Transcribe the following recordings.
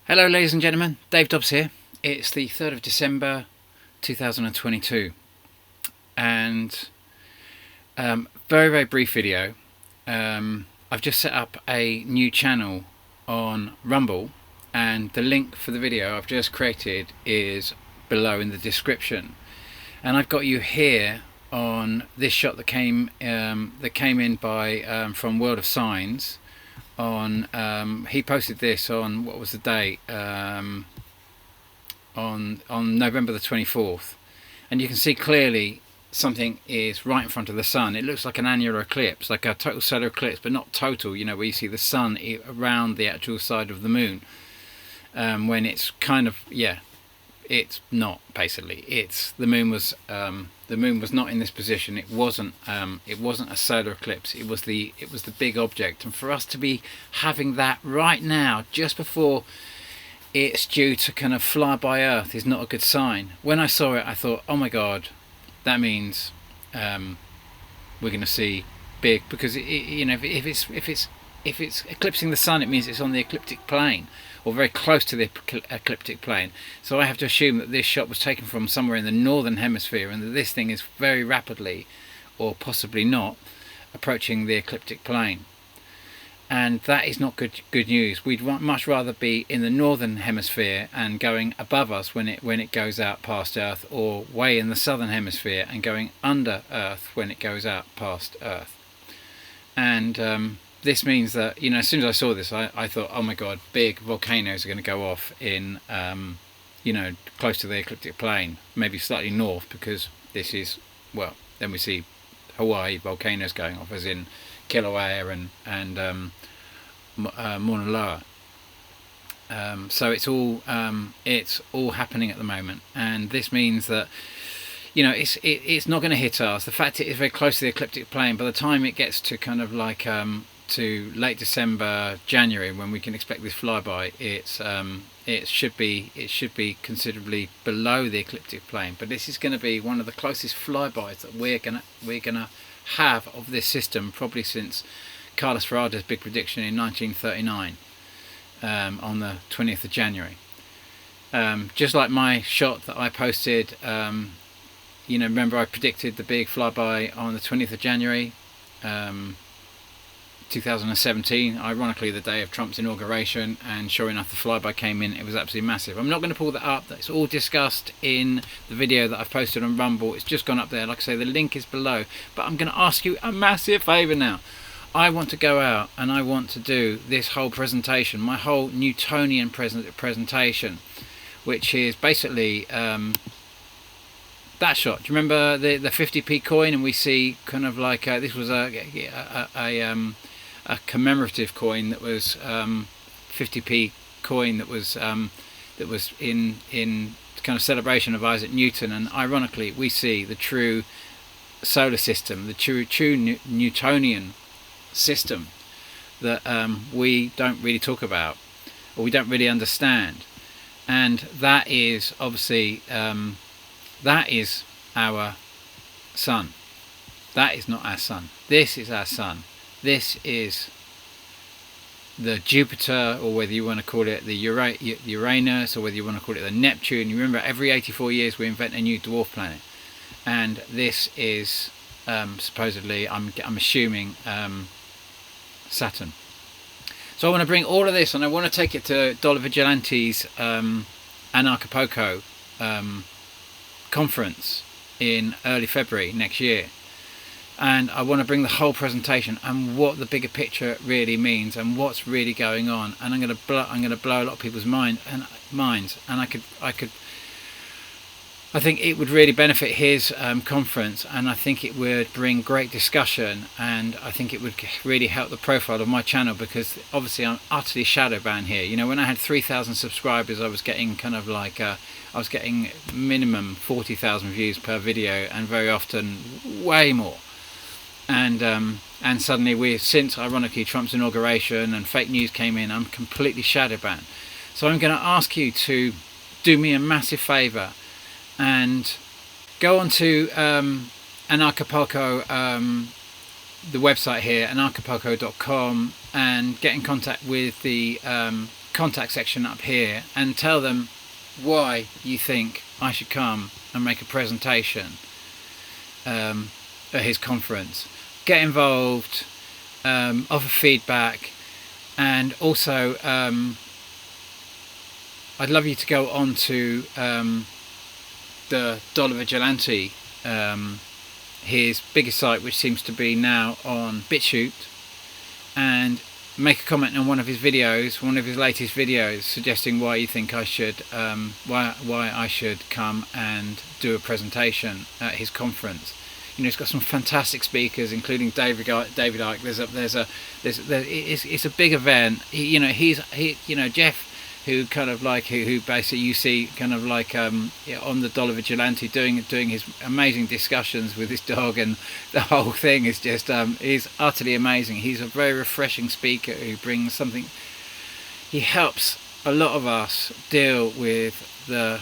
Hello ladies and gentlemen, Dave Dobbs here. It's the 3rd of December 2022 and very brief video. I've just set up a new channel on Rumble and the link for the video I've just created is below in the description, and I've got you here on this shot that came in by from World of Signs. He posted this on, what was the date, on November the 24th, and you can see clearly something is right in front of the sun. It looks like an annular eclipse, like a total solar eclipse, but not total, you know, where you see the sun around the actual side of the moon, when it's kind of, yeah, it's not, basically it's the moon was not in this position. It wasn't a solar eclipse. It was the big object, and for us to be having that right now just before it's due to kind of fly by Earth is not a good sign. When I saw it I thought, oh my god, that means we're going to see big, because you know, if it's eclipsing the sun, it means it's on the ecliptic plane or very close to the ecliptic plane. So I have to assume that this shot was taken from somewhere in the northern hemisphere, and that this thing is very rapidly, or possibly not, approaching the ecliptic plane. And that is not good news. We'd much rather be in the northern hemisphere and going above us when it goes out past Earth, or way in the southern hemisphere and going under Earth when it goes out past Earth. And this means that, you know, as soon as I saw this, I thought, oh my god, big volcanoes are going to go off in, you know, close to the ecliptic plane, maybe slightly north, because this is, well, then we see Hawaii volcanoes going off, as in Kilauea and Mauna Loa. So it's all happening at the moment, and this means that, you know, it's not going to hit us. The fact it is very close to the ecliptic plane, by the time it gets to kind of like to late December, January, when we can expect this flyby, it should be considerably below the ecliptic plane. But this is going to be one of the closest flybys that we're gonna have of this system, probably since Carlos Farada's big prediction in 1939, on the 20th of January. Just like my shot that I posted, you know, remember I predicted the big flyby on the 20th of January 2017, ironically the day of Trump's inauguration, and sure enough the flyby came in. It was absolutely massive. I'm not going to pull that up, that's all discussed in the video that I've posted on Rumble. It's just gone up there, like I say, the link is below. But I'm going to ask you a massive favour now. I want to go out and I want to do this whole presentation, my whole Newtonian presentation, which is basically that shot. Do you remember the 50p coin? And we see kind of like this was a commemorative coin that was 50p coin that was in kind of celebration of Isaac Newton. And ironically, we see the true solar system, the true Newtonian system that we don't really talk about, or we don't really understand. And that is obviously that is our sun. That is not our sun. This is our sun. This is the Jupiter, or whether you want to call it the Uranus, or whether you want to call it the Neptune. You remember, every 84 years we invent a new dwarf planet, and this is supposedly, I'm assuming, Saturn. So I want to bring all of this, and I want to take it to Dollar Vigilante's Anarchapulco conference in early February next year. And I want to bring the whole presentation and what the bigger picture really means and what's really going on. And I'm going to blow a lot of people's minds. And I think it would really benefit his conference, and I think it would bring great discussion, and I think it would really help the profile of my channel, because obviously I'm utterly shadow banned here. You know, when I had 3,000 subscribers, I was getting kind of like I was getting minimum 40,000 views per video, and very often way more. And suddenly, since ironically Trump's inauguration and fake news came in, I'm completely shadow banned. So I'm going to ask you to do me a massive favour and go on to Anarchapulco, the website here, anarchapulco.com, and get in contact with the contact section up here and tell them why you think I should come and make a presentation at his conference. Get involved, offer feedback, and also I'd love you to go on to the Dollar Vigilante, his biggest site, which seems to be now on BitChute, and make a comment on one of his videos, one of his latest videos, suggesting why you think I should, why I should come and do a presentation at his conference. You know, he's got some fantastic speakers, including David Icke. It's a big event. Jeff, who kind of like who basically you see kind of like on the Dollar Vigilante doing his amazing discussions with his dog, and the whole thing is just is utterly amazing. He's a very refreshing speaker who brings something. He helps a lot of us deal with a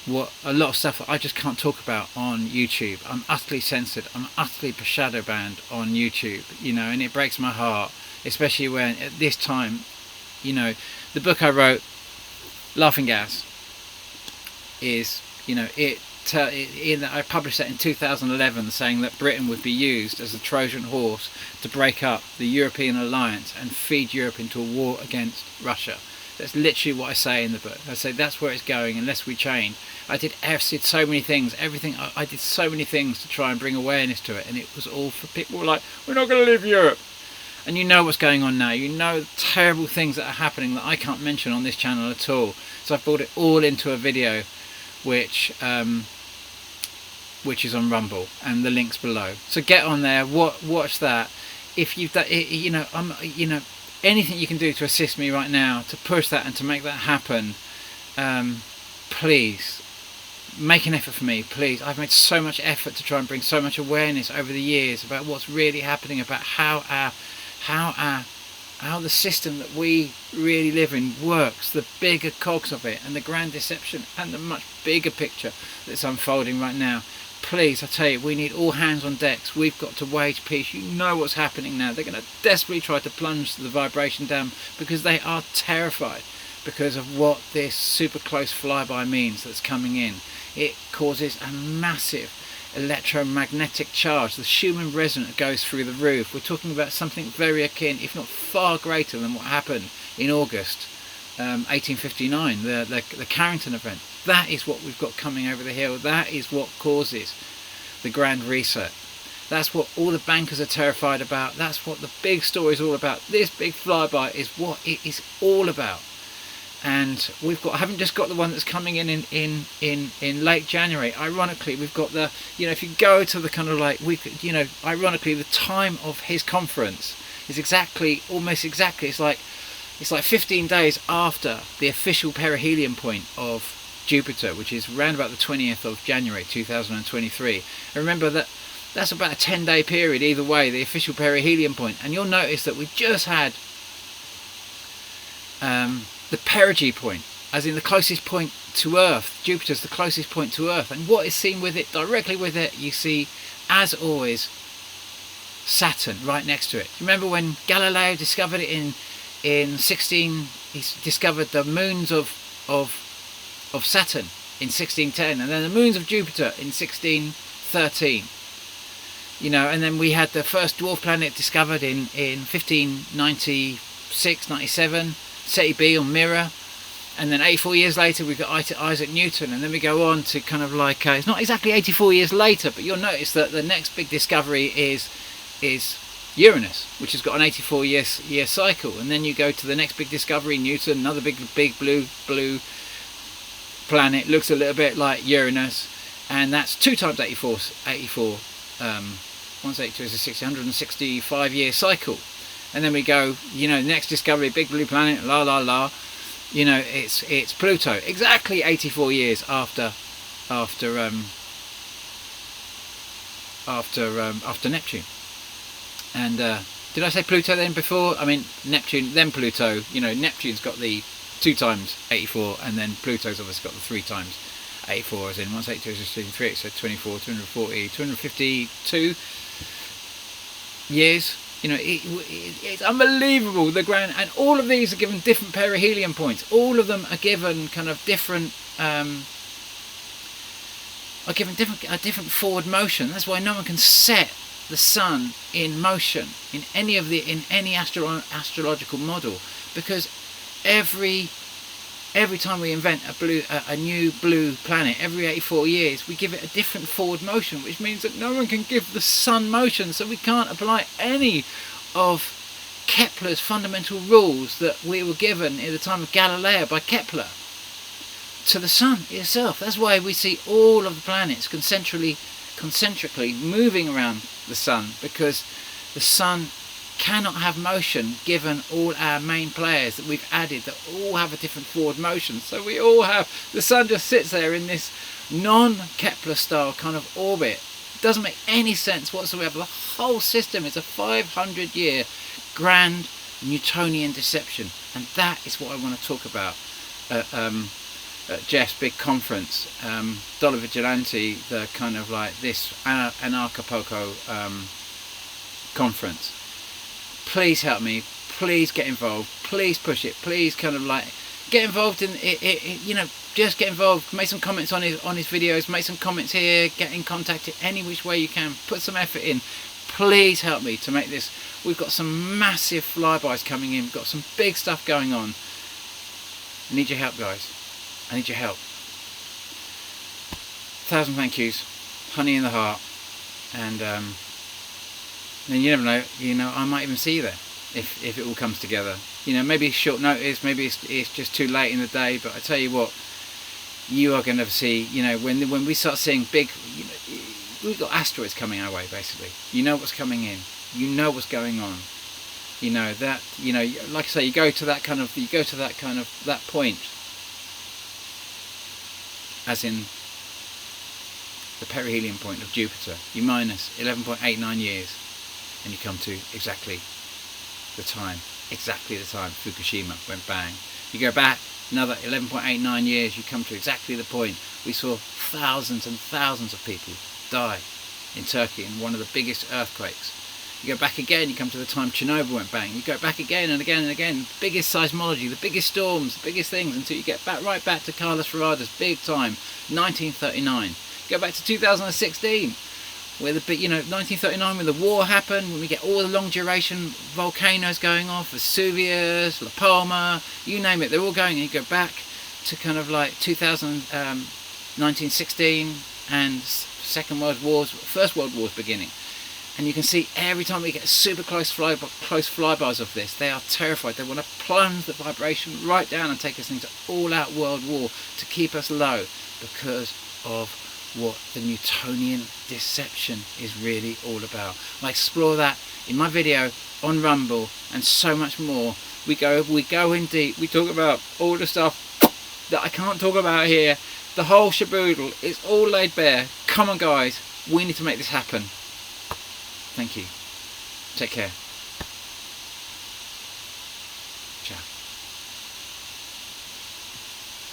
lot of stuff that I just can't talk about on YouTube. I'm utterly censored. I'm utterly shadow banned on YouTube. You know, and it breaks my heart, especially when at this time, you know, the book I wrote, Laughing Gas, is, you know, I published that in 2011, saying that Britain would be used as a Trojan horse to break up the European alliance and feed Europe into a war against Russia. That's literally what I say in the book. I say that's where it's going unless we change. I did so many things, I did so many things to try and bring awareness to it, and it was all for people who were like, we're not going to leave Europe. And you know what's going on now. You know the terrible things that are happening that I can't mention on this channel at all. So I've brought it all into a video, which is on Rumble, and the link's below. So get on there, watch that. If you've done, anything you can do to assist me right now to push that and to make that happen, please make an effort for me, please. I've made so much effort to try and bring so much awareness over the years about what's really happening, about how the system that we really live in works, the bigger cogs of it, and the grand deception, and the much bigger picture that's unfolding right now. Please, I tell you, we need all hands on decks. We've got to wage peace. You know what's happening now. They're going to desperately try to plunge the vibration down because they are terrified because of what this super close flyby means that's coming in. It causes a massive electromagnetic charge. The Schumann resonance goes through the roof. We're talking about something very akin, if not far greater than what happened in August 1859, the Carrington event. That is what we've got coming over the hill. That is what causes the Grand Reset. That's what all the bankers are terrified about. That's what the big story is all about. This big flyby is what it is all about. And I haven't just got the one that's coming in late January. Ironically, we've got the, you know, if you go to the kind of like, ironically, the time of his conference is almost exactly, it's like 15 days after the official perihelion point of Jupiter, which is around about the 20th of January 2023. And remember that's about a 10-day period either way, the official perihelion point. And you'll notice that we just had the perigee point, as in the closest point to Earth. Jupiter's the closest point to Earth, and what is seen with it, directly with it, you see, as always, Saturn right next to it. Remember when Galileo discovered it in 16? He discovered the moons of Saturn in 1610, and then the moons of Jupiter in 1613. You know, and then we had the first dwarf planet discovered in 1596, 97. Ceti B on Mirror, and then 84 years later we've got Isaac Newton, and then we go on to kind of like it's not exactly 84 years later, but you'll notice that the next big discovery is Uranus, which has got an 84 year cycle, and then you go to the next big discovery, Newton, another big blue planet, looks a little bit like Uranus, and that's 2 times 84 once 82 is a 165 year cycle. And then we go, you know, next discovery, big blue planet, la la la. You know, it's Pluto, exactly 84 years after Neptune. And did I say Pluto then before? I mean Neptune, then Pluto. You know, Neptune's got the 2 times 84, and then Pluto's obviously got the 3 times 84, as in 182 is 3, so 24, 240, 252 years You know, it's unbelievable, the grand, and all of these are given different perihelion points. All of them are given kind of different, are given different forward motion. That's why no one can set the sun in motion in any astrological model, because every time we invent a new blue planet, every 84 years, we give it a different forward motion, which means that no one can give the sun motion, so we can't apply any of Kepler's fundamental rules that we were given at the time of Galileo by Kepler to the sun itself. That's why we see all of the planets concentrically moving around the sun, because the sun cannot have motion given all our main players that we've added that all have a different forward motion. So we all have, the sun just sits there in this non-Kepler style kind of orbit. It doesn't make any sense whatsoever. The whole system is a 500-year grand Newtonian deception, and that is what I want to talk about at Jeff's big conference, Dollar Vigilante, the kind of like this Anarchapulco conference. Please help me, please get involved, please push it, please kind of like get involved in it, you know, just get involved, make some comments on his videos, make some comments here, get in contact in any which way you can, put some effort in. Please help me to make this. We've got some massive flybys coming in, we've got some big stuff going on. I need your help, guys. I need your help. 1,000 thank yous, honey in the heart, and then you never know, you know, I might even see you there if it all comes together. You know, maybe short notice, maybe it's just too late in the day, but I tell you what, you are going to see, you know, when we start seeing big, you know, we've got asteroids coming our way, basically. You know what's coming in, you know what's going on, you know that, you know, like I say, you go to that point, as in the perihelion point of Jupiter, you minus 11.89 years, and you come to exactly the time Fukushima went bang. You go back another 11.89 years, you come to exactly the point we saw thousands and thousands of people die in Turkey in one of the biggest earthquakes. You go back again, you come to the time Chernobyl went bang. You go back again and again and again, the biggest seismology, the biggest storms, the biggest things, until you get right back to Carlos Ferrada's big time, 1939. Go back to 2016, where 1939, when the war happened, when we get all the long duration volcanoes going off, Vesuvius, La Palma, you name it, they're all going, and you go back to kind of like 1916 and First World War's beginning. And you can see every time we get super close flybys of this, they are terrified. They want to plunge the vibration right down and take us into all-out world war to keep us low, because of what the Newtonian deception is really all about. I explore that in my video on Rumble and so much more. We go in deep. We talk about all the stuff that I can't talk about here. The whole shaboodle is all laid bare. Come on, guys, we need to make this happen. Thank you. Take care.